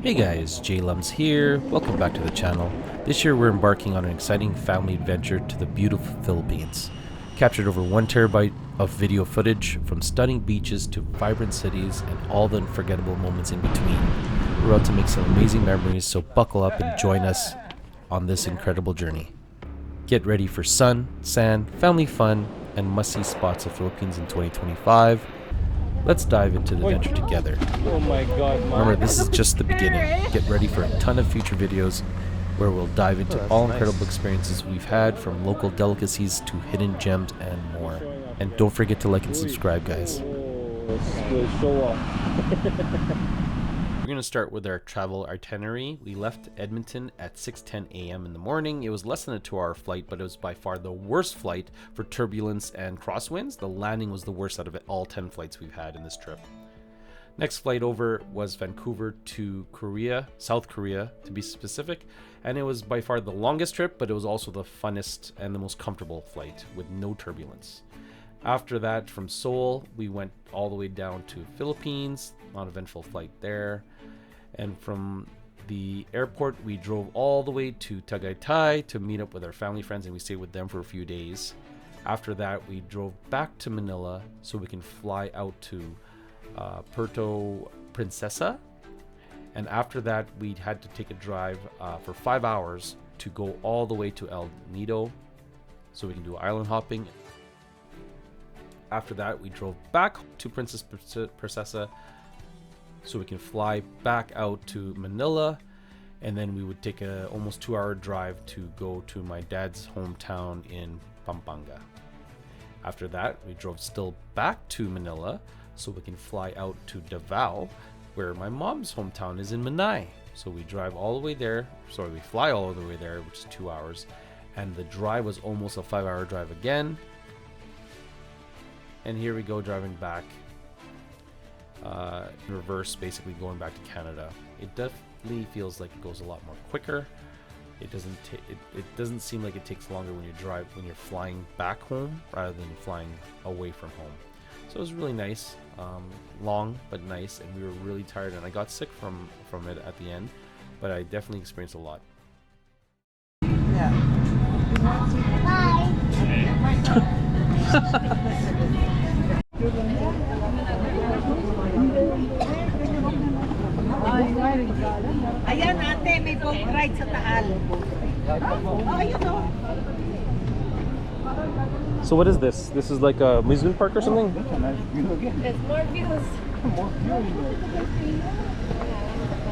Hey guys, JLums here. Welcome back to the channel. This year we're embarking on an exciting family adventure to the beautiful Philippines. Captured over 1 terabyte of video footage from stunning beaches to vibrant cities and all the unforgettable moments in between. We're about to make some amazing memories, so buckle up and join us on this incredible journey. Get ready for sun, sand, family fun, and must-see spots of Philippines in 2025. Let's dive into the adventure together. Oh my god, man. Remember, this is just the beginning. Get ready for a ton of future videos where we'll dive into all incredible experiences we've had, from local delicacies to hidden gems and more. And don't forget to like and subscribe, guys. Let's show off. We're going to start with our travel itinerary. We left Edmonton at 6:10 a.m. in the morning. It was less than a 2-hour flight, but it was by far the worst flight for turbulence and crosswinds. The landing was the worst out of all 10 flights we've had in this trip. Next flight over was Vancouver to Korea, South Korea to be specific, and it was by far the longest trip, but it was also the funnest and the most comfortable flight with no turbulence. After that, from Seoul, we went all the way down to Philippines, non-eventful flight there. And from the airport, we drove all the way to Tagaytay to meet up with our family friends, and we stayed with them for a few days. After that, we drove back to Manila so we can fly out to Puerto Princesa. And after that, we had to take a drive for 5 hours to go all the way to El Nido so we can do island hopping. After that, we drove back to Princesa so we can fly back out to Manila, and then we would take a almost 2-hour drive to go to my dad's hometown in Pampanga. After that, we drove still back to Manila so we can fly out to Davao, where my mom's hometown is in Manay. So we drive all the way there. Sorry, we fly all the way there, which is 2 hours, and the drive was almost a 5-hour drive again. And here we go, driving back in reverse, basically going back to Canada. It definitely feels like it goes a lot more quicker. It doesn't seem like it takes longer when you're flying back home rather than flying away from home. So it was really nice, long but nice, and we were really tired, and I got sick from it at the end, but I definitely experienced a lot. Yeah. Ayan ate, may boat ride sa Taal. Oh, ayun o. So what is this? This is like a amusement park or something? There's more views.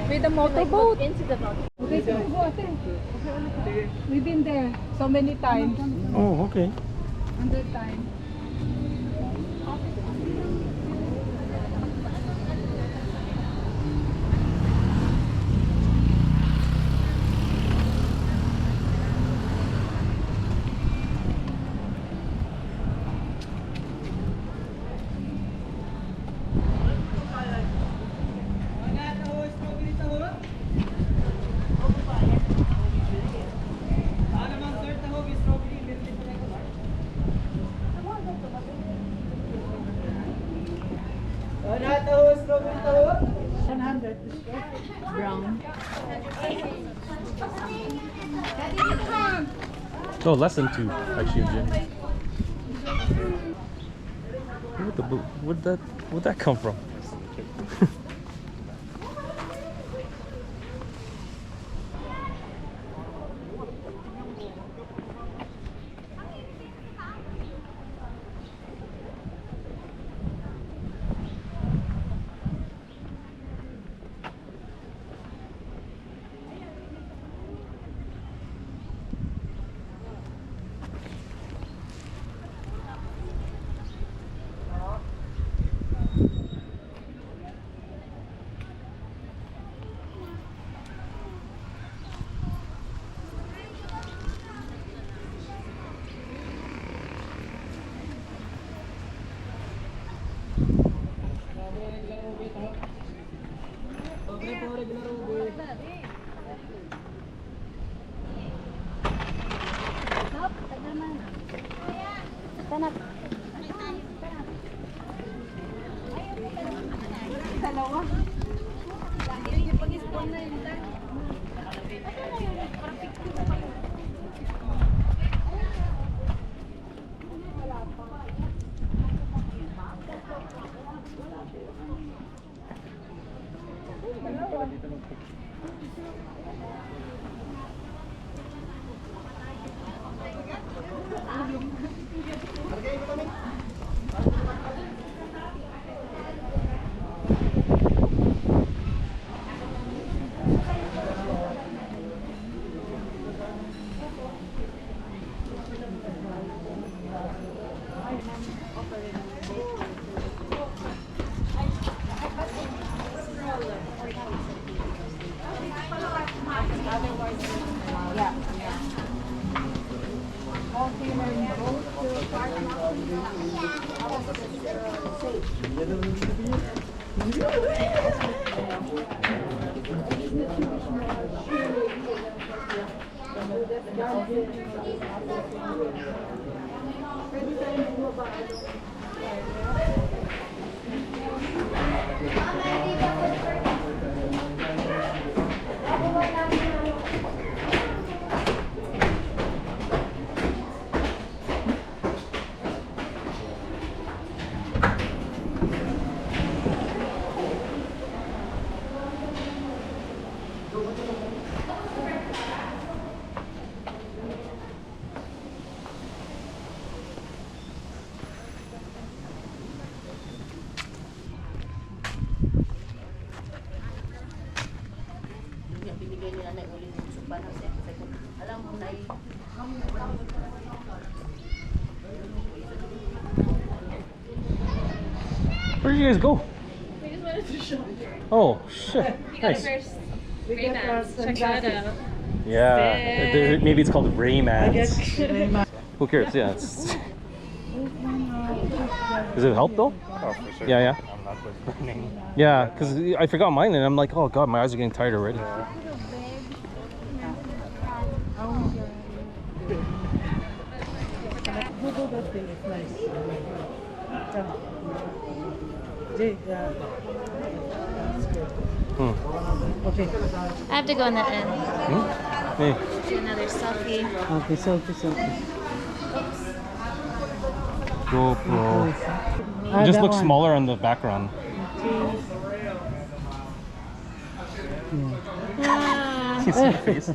With the motorboat. Into the boat. Okay, so go ate. We've been there so many times. Oh, okay. 100 times. Brown. No, less than 2, actually, Jim. Where'd that come from? Where did you guys go? We just wanted to show. Oh shit! We got Nice. a first Ray-Bans. Check that out. Yeah, Sick. maybe it's called Raymans. Who cares? Yeah. Does it help though? Oh, for sure. Yeah, yeah. I'm not burning. Yeah, because I forgot mine and I'm like, oh god, my eyes are getting tired already. Okay. I have to go in the end. Hey. Do another selfie. Okay, selfie. GoPro. It just looks smaller on the background. Ah. You see the face?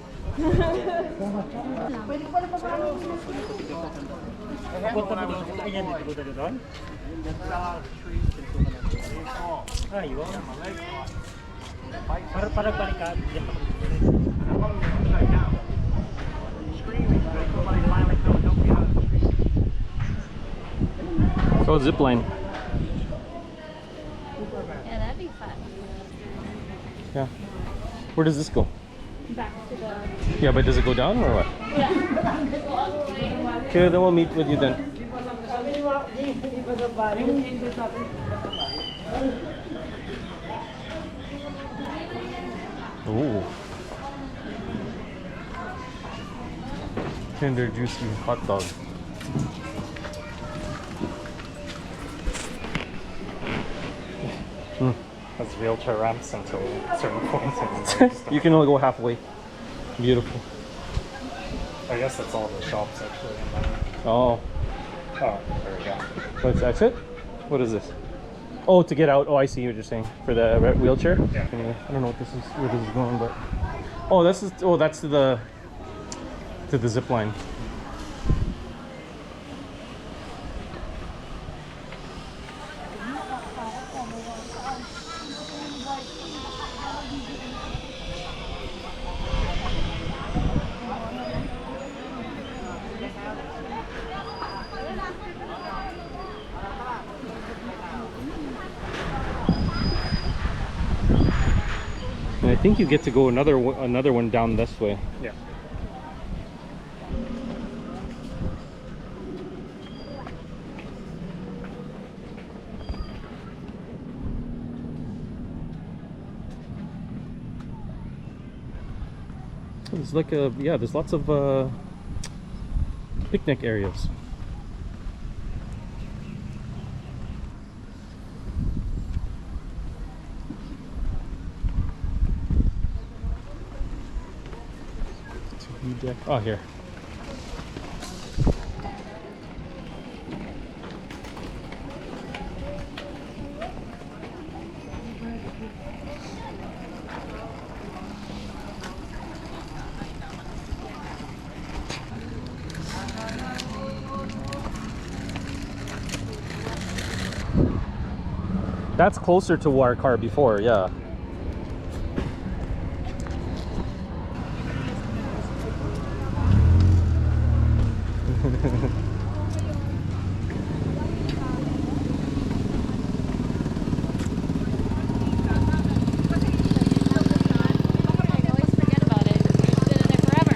Oh, zip line. Yeah, that'd be fun. Yeah. Where does this go? Back to the... Yeah, but does it go down or what? Yeah. Okay, then we'll meet with you then. Ooh. Tender, juicy hot dog. Has wheelchair ramps until certain points. And You can only go halfway. Beautiful. I guess that's all the shops actually. And then, Oh, oh, there we go. what's exit? What is this? Oh, to get out. Oh, I see what you're saying. For the wheelchair? Yeah. Anyway, I don't know what this is, where this is going, but... Oh, this is... Oh, that's to the zip line. And I think you get to go another one down this way. Yeah. It's like a, yeah, there's lots of picnic areas. Oh, here. That's closer to our car before, yeah. I always forget about it. It's been in there forever.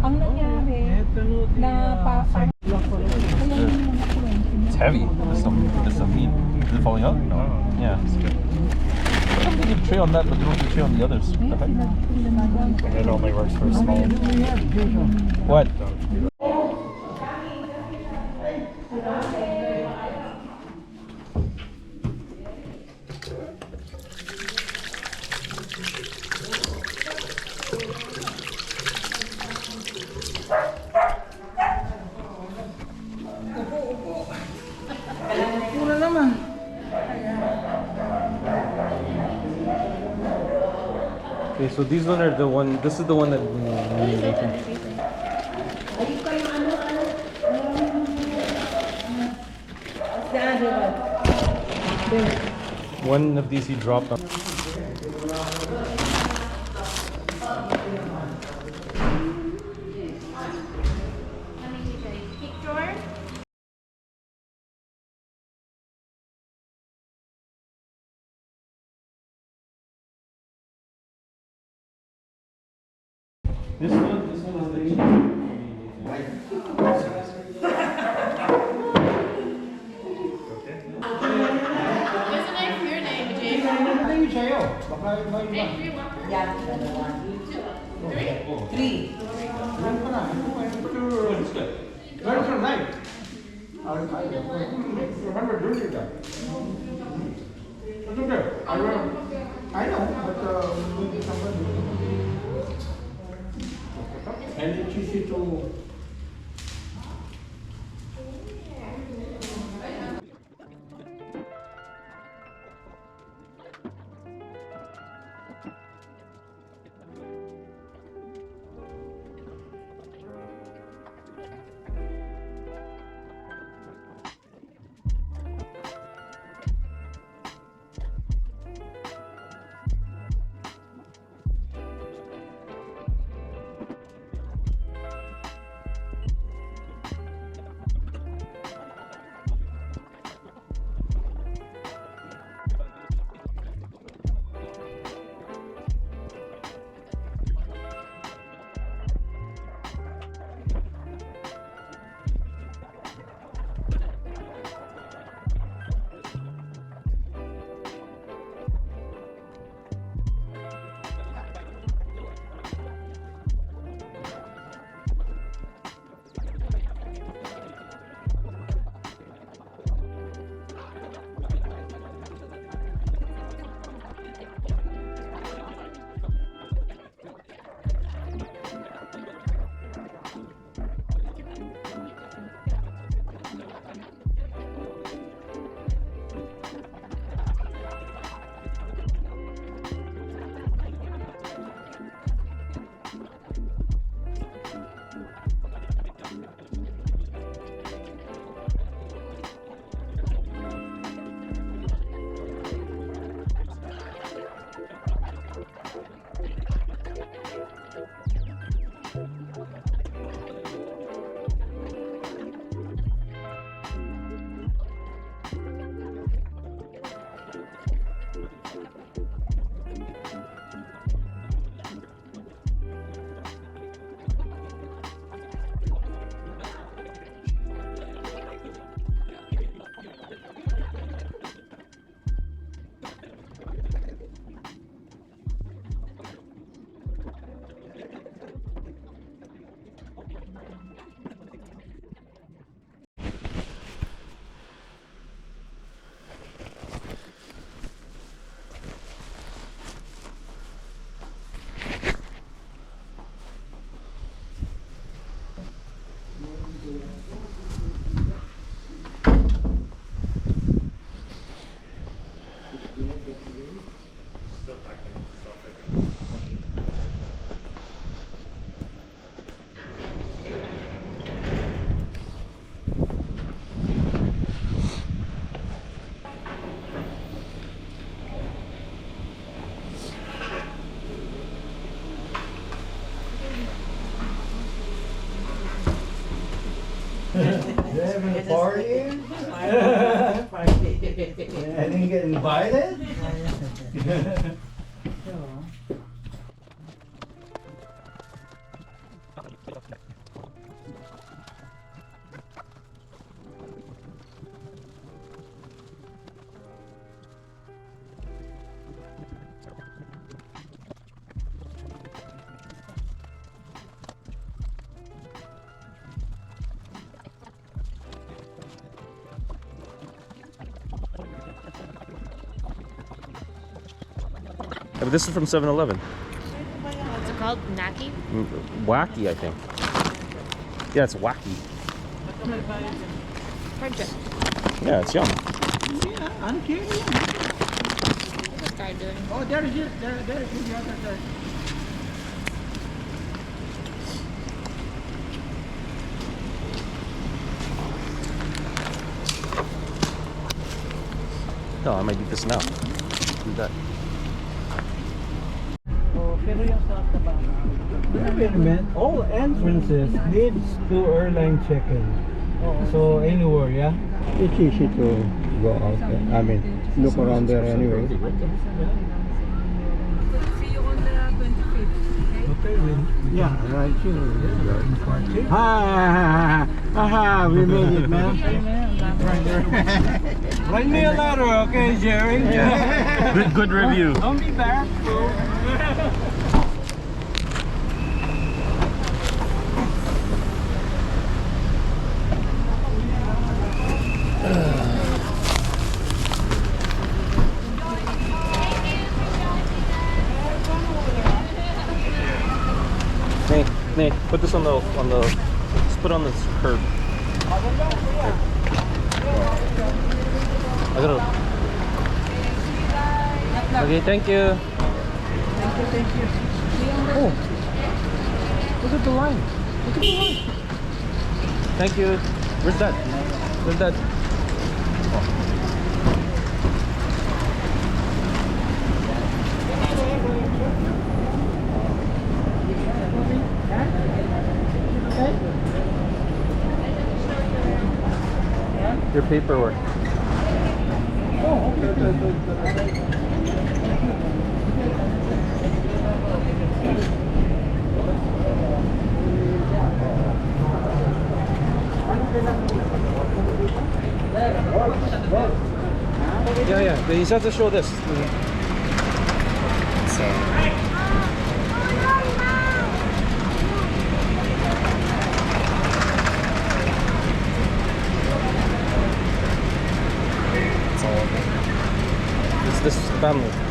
Ang nangyari na kaya yung mga It's heavy. There's some meat. Is it falling out? No. Yeah. How come they give tray on that, but they don't give tray on the others? What the heck? It only works for small. What? Okay, so these one are the one. This is the one that we need. One of these he dropped on. This one is the What's the name for your name, Jake? And it's easy to They're having a party? I didn't get invited? Yeah, but this is from 7-Eleven. What's it called? Naki? Wacky, I think. Yeah, it's wacky. Friendship. Yeah, it's yum. Yeah, I'm kidding. What's this guy doing? Oh, there is it. There is the other side. No, I might eat this now. Do that. Oh, pero yung sa Tabang. Wait a minute. All entrances leads to airline check-in. So anywhere, yeah? It's easy to go out there. I mean, look around there anyway. See you on the 25th. Okay, Yeah, right here. Ha, we made it, man. write me a letter, okay, Jerry? Good review. Don't be bad. Nate, put this on the, let's put it on this curb. I gotta. Okay, thank you. Thank you. Oh, look at the line. Look at the line. Thank you. Where's that? Where's that? Your paperwork. Yeah, you just have to show this. It's this family.